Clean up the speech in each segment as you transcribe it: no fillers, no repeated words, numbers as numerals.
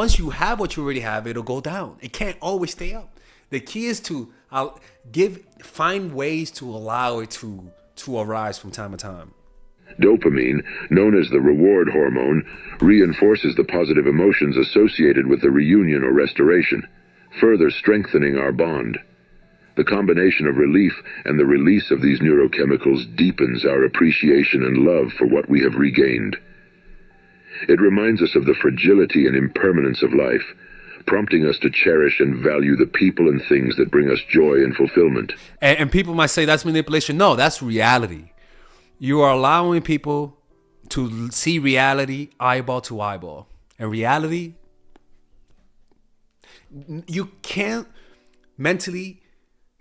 Once you have what you already have, it'll go down. It can't always stay up. The key is to find ways to allow it to arise from time to time. Dopamine, known as the reward hormone, reinforces the positive emotions associated with the reunion or restoration, further strengthening our bond. The combination of relief and the release of these neurochemicals deepens our appreciation and love for what we have regained. It reminds us of the fragility and impermanence of life, prompting us to cherish and value the people and things that bring us joy and fulfillment. And people might say that's manipulation. No, that's reality. You are allowing people to see reality eyeball to eyeball. And reality, you can't mentally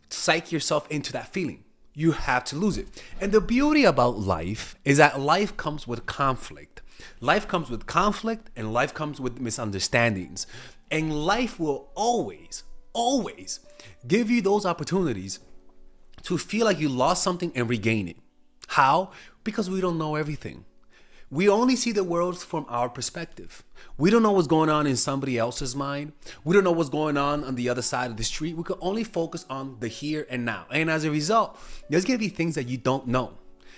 psych yourself into that feeling. You have to lose it. And the beauty about life is that life comes with conflict. Life comes with conflict, and life comes with misunderstandings. And life will always, always give you those opportunities to feel like you lost something and regain it. How? Because we don't know everything. We only see the world from our perspective. We don't know what's going on in somebody else's mind. We don't know what's going on the other side of the street. We can only focus on the here and now. And as a result, there's going to be things that you don't know.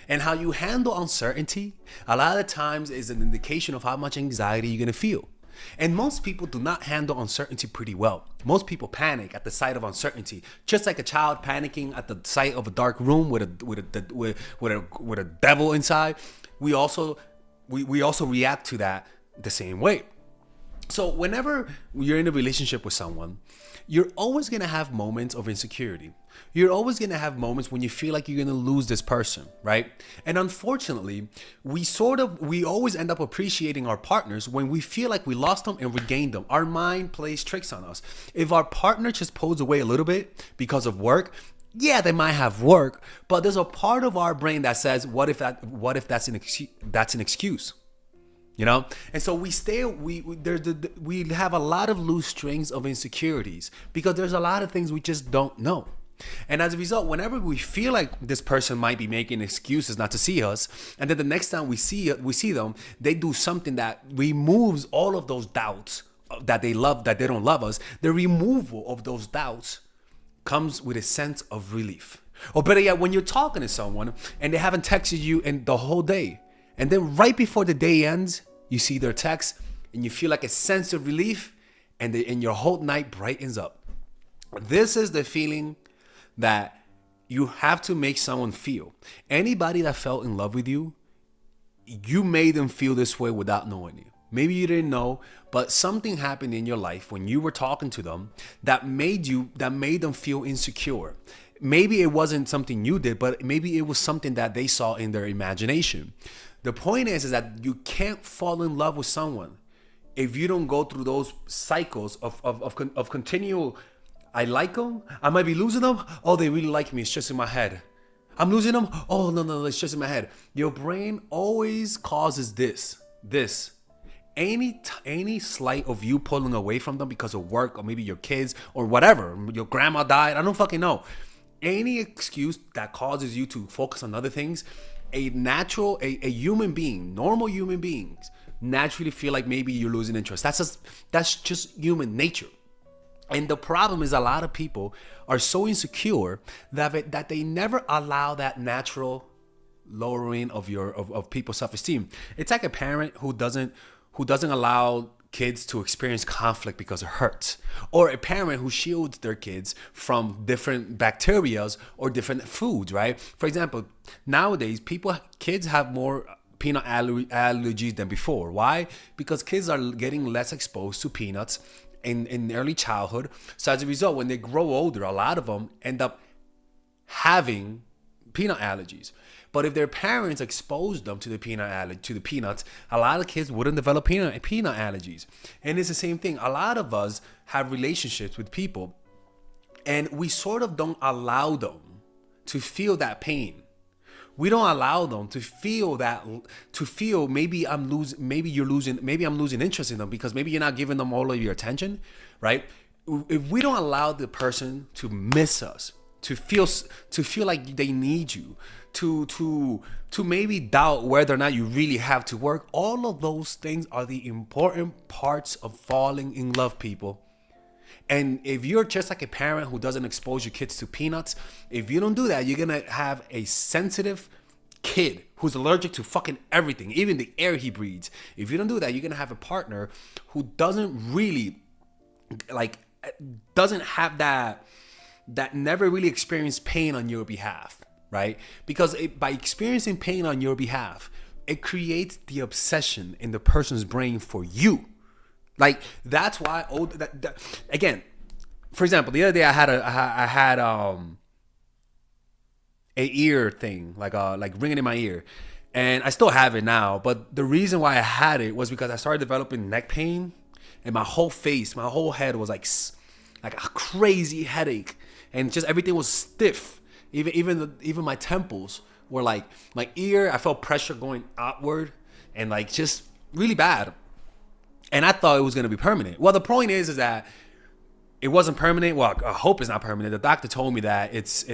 And how you handle uncertainty, a lot of times is an indication of how much anxiety you're going to feel. And most people do not handle uncertainty pretty well. Most people panic at the sight of uncertainty, just like a child panicking at the sight of a dark room with a devil inside. We also react to that the same way. So whenever you're in a relationship with someone, you're always going to have moments of insecurity. You're always going to have moments when you feel like you're going to lose this person, right? And unfortunately, we always end up appreciating our partners when we feel like we lost them and regained them. Our mind plays tricks on us. If our partner just pulls away a little bit because of work, yeah, they might have work, but there's a part of our brain that says, what if that's an excuse? You know? And so we have a lot of loose strings of insecurities because there's a lot of things we just don't know. And as a result, whenever we feel like this person might be making excuses not to see us, and then the next time we see them, they do something that removes all of those doubts that they don't love us. The removal of those doubts comes with a sense of relief. Or better yet, when you're talking to someone and they haven't texted you in the whole day, and then right before the day ends, you see their text and you feel like a sense of relief, and your whole night brightens up. This is the feeling that you have to make someone feel. Anybody that fell in love with you, you made them feel this way without knowing you. Maybe you didn't know, but something happened in your life when you were talking to them that made them feel insecure. Maybe it wasn't something you did, but maybe it was something that they saw in their imagination. The point is that you can't fall in love with someone if you don't go through those cycles of continual, I like them, I might be losing them, oh, they really like me, it's just in my head. I'm losing them, oh, no, it's just in my head. Your brain always causes this. Any slight of you pulling away from them because of work or maybe your kids or whatever, your grandma died, I don't fucking know. Any excuse that causes you to focus on other things, a human being, normal human beings, naturally feel like maybe you're losing interest. That's just human nature. And the problem is a lot of people are so insecure that they never allow that natural lowering of people's self-esteem. It's like a parent who doesn't allow kids to experience conflict because it hurts, or a parent who shields their kids from different bacterias or different foods, right? For example, nowadays kids have more peanut allergies than before. Why? Because kids are getting less exposed to peanuts in early childhood. So as a result, when they grow older, a lot of them end up having peanut allergies. But if their parents exposed them to the peanuts, a lot of kids wouldn't develop peanut allergies. And it's the same thing. A lot of us have relationships with people, and we sort of don't allow them to feel that pain. We don't allow them to feel maybe I'm losing interest in them because maybe you're not giving them all of your attention, right? If we don't allow the person to miss us, to feel like they need you, to maybe doubt whether or not you really have to work. All of those things are the important parts of falling in love, people. And if you're just like a parent who doesn't expose your kids to peanuts, if you don't do that, you're gonna have a sensitive kid who's allergic to fucking everything, even the air he breathes. If you don't do that, you're gonna have a partner who doesn't really doesn't have that never really experienced pain on your behalf, right? Because by experiencing pain on your behalf, it creates the obsession in the person's brain for you. Like, that's why again, for example, the other day I had a ear thing, like ringing in my ear, and I still have it now. But the reason why I had it was because I started developing neck pain, and my whole face, my whole head was like a crazy headache, and just everything was stiff. Even my temples were like, my ear, I felt pressure going outward, and like just really bad. And I thought it was gonna be permanent. Well, the point is that it wasn't permanent. Well, I hope it's not permanent. The doctor told me that it's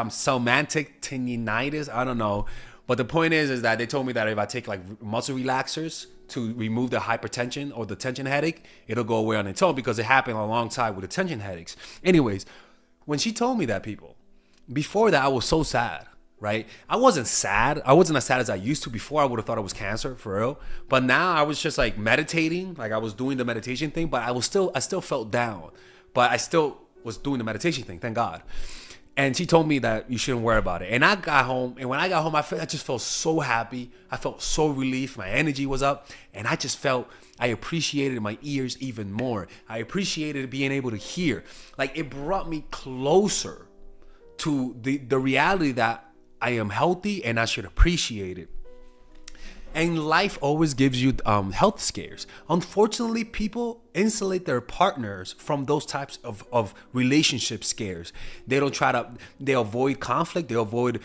somatic tendinitis. I don't know, but the point is that they told me that if I take like muscle relaxers to remove the hypertension or the tension headache, it'll go away on its own, because it happened alongside with the tension headaches. Anyways, when she told me that, people, before that I was so sad. Right? I wasn't sad. I wasn't as sad as I used to. Before, I would have thought it was cancer, for real. But now I was just like meditating, like I was doing the meditation thing, but I still felt down. But I still was doing the meditation thing, thank God. And she told me that you shouldn't worry about it. And I got home, and when I got home, I just felt so happy. I felt so relieved. My energy was up, and I just felt I appreciated my ears even more. I appreciated being able to hear. Like, it brought me closer to the reality that I am healthy and I should appreciate it. And life always gives you health scares. Unfortunately, people insulate their partners from those types of relationship scares. They avoid conflict. They avoid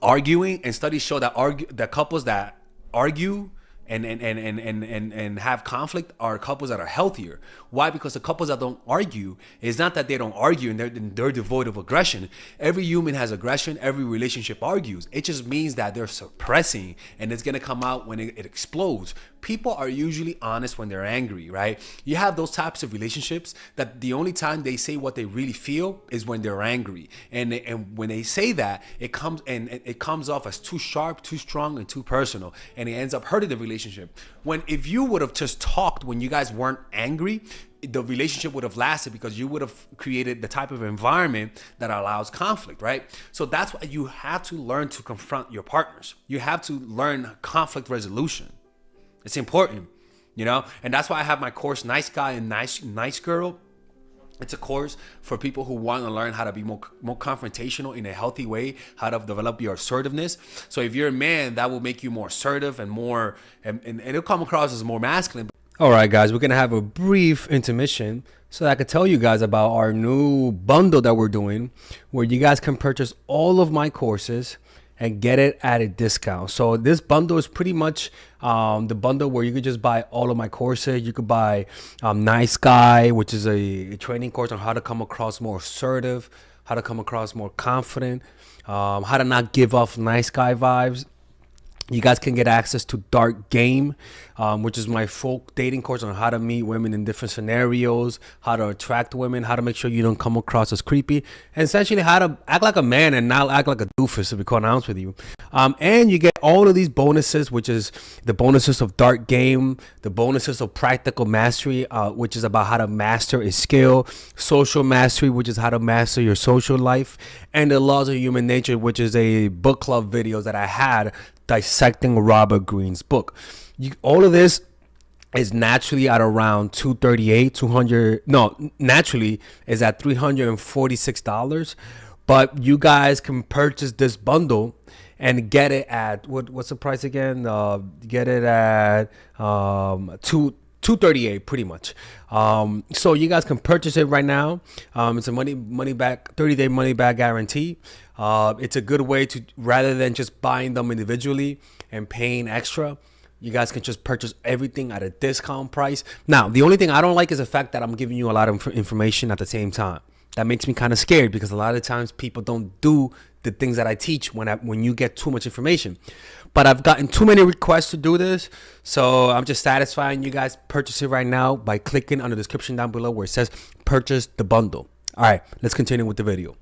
arguing. And studies show that couples that argue and have conflict are couples that are healthier. Why? Because the couples that don't argue, is not that they don't argue and they're devoid of aggression. Every human has aggression. Every relationship argues. It just means that they're suppressing, and it's gonna come out when it explodes. People are usually honest when they're angry, right? You have those types of relationships that the only time they say what they really feel is when they're angry, and when they say that, it comes off as too sharp, too strong, and too personal, and it ends up hurting the relationship. When if you would have just talked when you guys weren't angry, the relationship would have lasted, because you would have created the type of environment that allows conflict, right? So that's why you have to learn to confront your partners. You have to learn conflict resolution. It's important, and that's why I have my course, Nice Guy and Nice Girl. It's a course for people who want to learn how to be more confrontational in a healthy way, how to develop your assertiveness. So if you're a man, that will make you more assertive and more, and it'll come across as more masculine. All right, guys, we're going to have a brief intermission so that I can tell you guys about our new bundle that we're doing, where you guys can purchase all of my courses and get it at a discount. So this bundle is pretty much the bundle where you could just buy all of my courses. You could buy Nice Guy, which is a training course on how to come across more assertive, how to come across more confident, how to not give off nice guy vibes. You guys can get access to Dark Game, which is my full dating course on how to meet women in different scenarios, how to attract women, how to make sure you don't come across as creepy, and essentially how to act like a man and not act like a doofus, to be quite honest with you. And you get all of these bonuses, which is the bonuses of Dark Game, the bonuses of Practical Mastery, which is about how to master a skill, Social Mastery, which is how to master your social life, and the Laws of Human Nature, which is a book club videos that I had dissecting Robert Greene's book. All of this is naturally at around naturally is at $346, but you guys can purchase this bundle and get it at what's the price again? Get it at $238 pretty much. So you guys can purchase it right now. It's a money back 30-day money back guarantee. It's a good way to, rather than just buying them individually and paying extra, you guys can just purchase everything at a discount price. Now, the only thing I don't like is the fact that I'm giving you a lot of information at the same time. That makes me kind of scared, because a lot of times people don't do the things that I teach when you get too much information. But I've gotten too many requests to do this, so I'm just satisfying you guys. Purchase it right now by clicking on the description down below where it says purchase the bundle. All right, let's continue with the video.